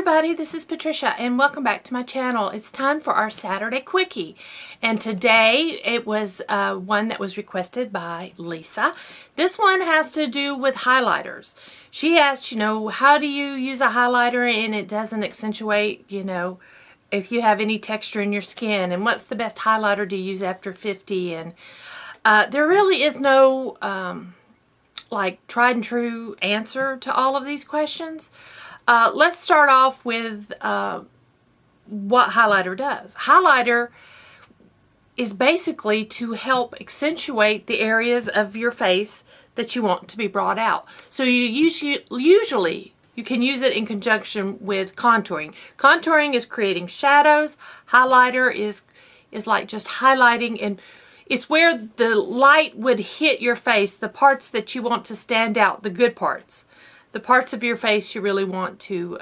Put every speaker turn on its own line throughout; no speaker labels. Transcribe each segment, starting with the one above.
everybody, this is Patricia and welcome back to my channel. It's time for our Saturday Quickie, and today it was one that was requested by Lisa. This one has to do with highlighters. She asked, how do you use a highlighter and it doesn't accentuate, if you have any texture in your skin, and what's the best highlighter to use after 50, and there really is no like tried and true answer to all of these questions. Let's start off with what highlighter does. Highlighter is basically to help accentuate the areas of your face that you want to be brought out. So usually you can use it in conjunction with contouring. Contouring is creating shadows. Highlighter is like just highlighting, and it's where the light would hit your face, the parts that you want to stand out, the good parts. The parts of your face you really want to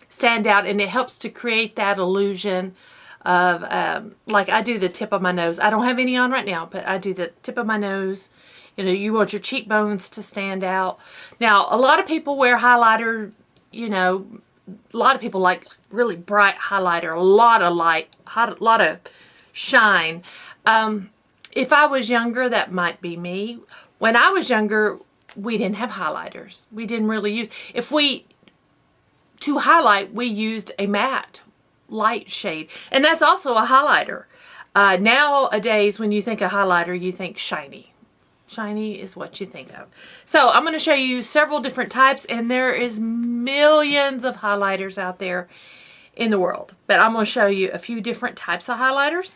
stand out, and it helps to create that illusion of, like I do the tip of my nose. I don't have any on right now, but I do the tip of my nose. You want your cheekbones to stand out. Now, a lot of people wear highlighter, a lot of people like really bright highlighter, a lot of light, a lot of shine. If I was younger, that might be me. When I was younger, we didn't have highlighters. We didn't really use, to highlight, we used a matte light shade. And that's also a highlighter. Nowadays, when you think of highlighter, you think shiny. Shiny is what you think of. So I'm going to show you several different types, and there is millions of highlighters out there in the world. But I'm going to show you a few different types of highlighters.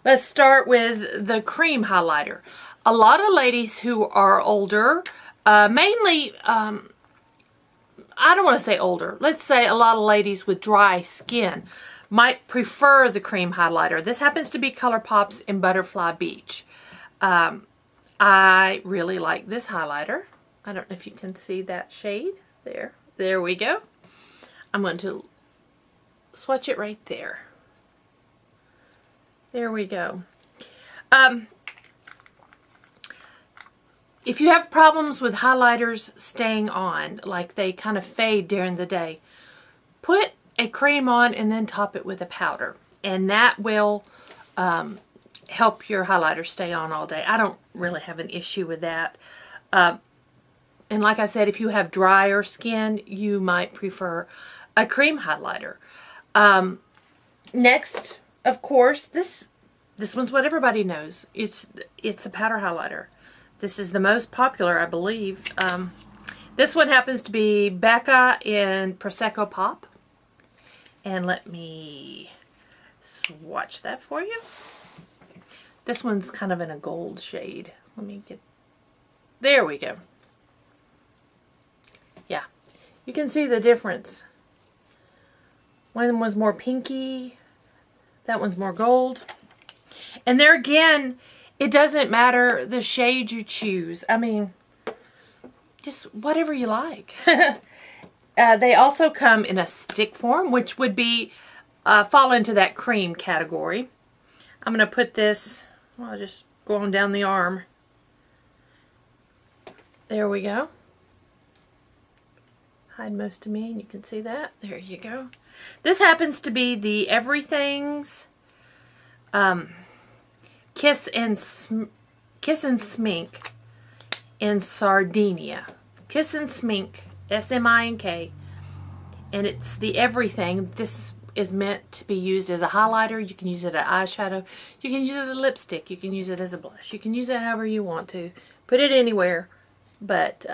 Let's start with the cream highlighter. A lot of ladies who are older, mainly, I don't want to say older, let's say a lot of ladies with dry skin might prefer the cream highlighter. This happens to be ColourPop's in Butterfly Beach. I really like this highlighter. I don't know if you can see that shade there. There we go. I'm going to swatch it right there. There we go. If you have problems with highlighters staying on, like they kind of fade during the day, put a cream on and then top it with a powder. And that will help your highlighter stay on all day. I don't really have an issue with that. And like I said, if you have drier skin, you might prefer a cream highlighter. Next, of course, this one's what everybody knows. It's a powder highlighter. This is the most popular, I believe. This one happens to be Becca in Prosecco Pop. And let me swatch that for you. This one's kind of in a gold shade. Let me get... There we go. Yeah. You can see the difference. One was more pinky. That one's more gold. And there again, it doesn't matter the shade you choose. I mean, just whatever you like. They also come in a stick form, which would be fall into that cream category. I'm going to put this, I'll just go on down the arm. There we go. Hide most of me, and you can see that. There you go. This happens to be the Everything's Kiss and Smink in Sardinia. Kiss and Smink, S-M-I-N-K, and it's the Everything. This is meant to be used as a highlighter. You can use it as eyeshadow. You can use it as a lipstick. You can use it as a blush. You can use it however you want to. Put it anywhere, but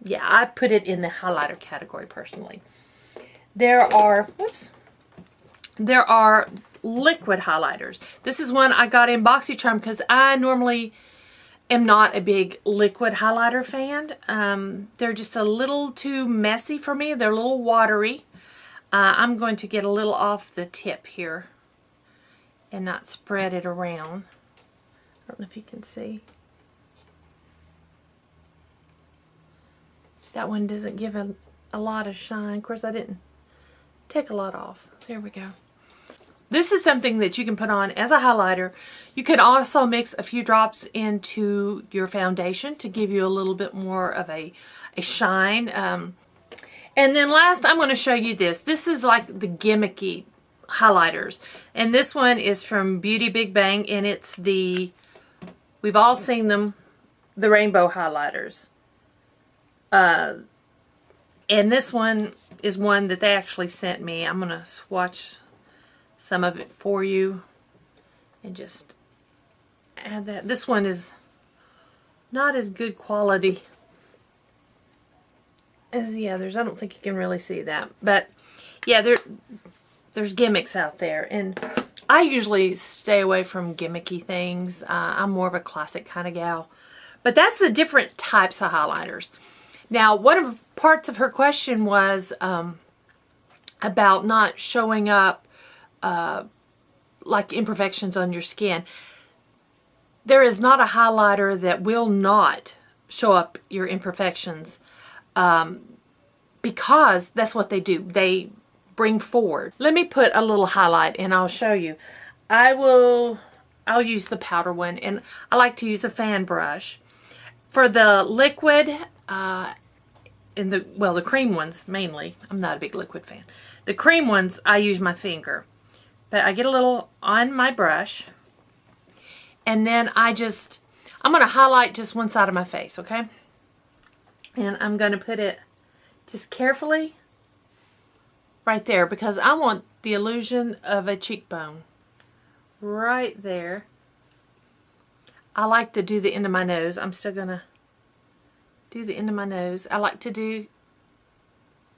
yeah, I put it in the highlighter category personally. There are liquid highlighters. This is one I got in BoxyCharm because I normally am not a big liquid highlighter fan. They're just a little too messy for me. They're a little watery. I'm going to get a little off the tip here and not spread it around. I don't know if you can see. That one doesn't give a lot of shine. Of course, I didn't take a lot off. There we go. This is something that you can put on as a highlighter. You can also mix a few drops into your foundation to give you a little bit more of a shine. And then last, I'm going to show you this. This is like the gimmicky highlighters. And this one is from Beauty Big Bang, and it's the, we've all seen them, the rainbow highlighters. And this one is one that they actually sent me. I'm going to swatch some of it for you and just add that. This one is not as good quality as the others. I don't think you can really see that. But yeah, there's gimmicks out there. And I usually stay away from gimmicky things. I'm more of a classic kind of gal. But that's the different types of highlighters. Now, one of the parts of her question was about not showing up like imperfections on your skin. There is not a highlighter that will not show up your imperfections because that's what they do. They bring forward. Let me put a little highlight and I'll show you. I'll use the powder one, and I like to use a fan brush. For the liquid, the cream ones mainly, I'm not a big liquid fan. The cream ones, I use my finger. But I get a little on my brush, and then I'm going to highlight just one side of my face, okay? And I'm going to put it just carefully right there, because I want the illusion of a cheekbone right there. I like to do the end of my nose. I'm still going to do the end of my nose. I like to do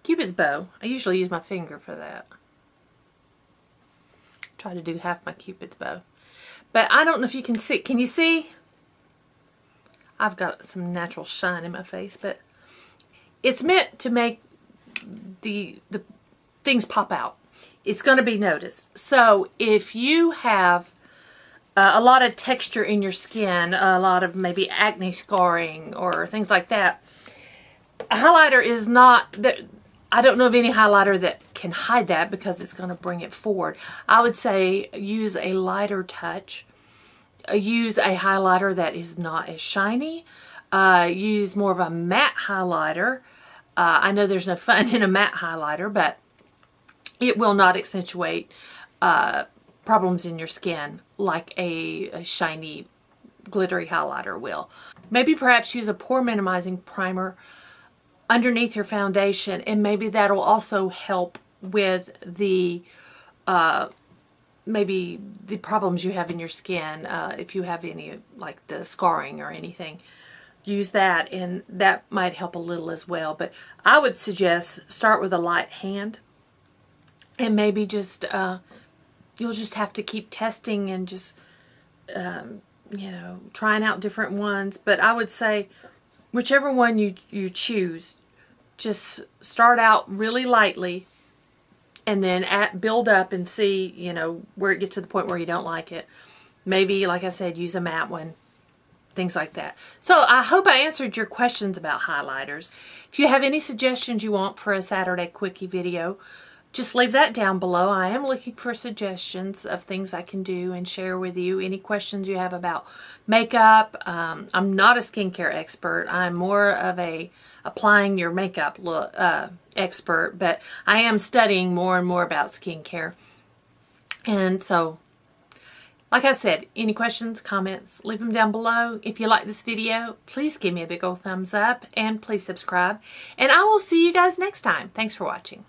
Cupid's bow. I usually use my finger for that. Try to do half my Cupid's bow. But I don't know if you can see. Can you see? I've got some natural shine in my face, but it's meant to make the things pop out. It's going to be noticed. So if you have a lot of texture in your skin, a lot of maybe acne scarring or things like that, a highlighter is not, I don't know of any highlighter that can hide that, because it's going to bring it forward. I would say use a lighter touch. Use a highlighter that is not as shiny. Use more of a matte highlighter. I know there's no fun in a matte highlighter, but it will not accentuate problems in your skin like a shiny, glittery highlighter will. Maybe perhaps use a pore minimizing primer underneath your foundation, and maybe that'll also help with the maybe the problems you have in your skin. If you have any, like the scarring or anything, use that, and that might help a little as well. But I would suggest start with a light hand, and maybe just you'll just have to keep testing and just you know, trying out different ones. But I would say whichever one you choose, just start out really lightly, and then build up and see, you know, where it gets to the point where you don't like it. Maybe, like I said, use a matte one, things like that. So I hope I answered your questions about highlighters. If you have any suggestions you want for a Saturday Quickie video, just leave that down below. I am looking for suggestions of things I can do and share with you. Any questions you have about makeup. I'm not a skincare expert. I'm more of a applying your makeup look expert, but I am studying more and more about skincare. And so, like I said, any questions, comments, leave them down below. If you like this video, please give me a big old thumbs up, and please subscribe. And I will see you guys next time. Thanks for watching.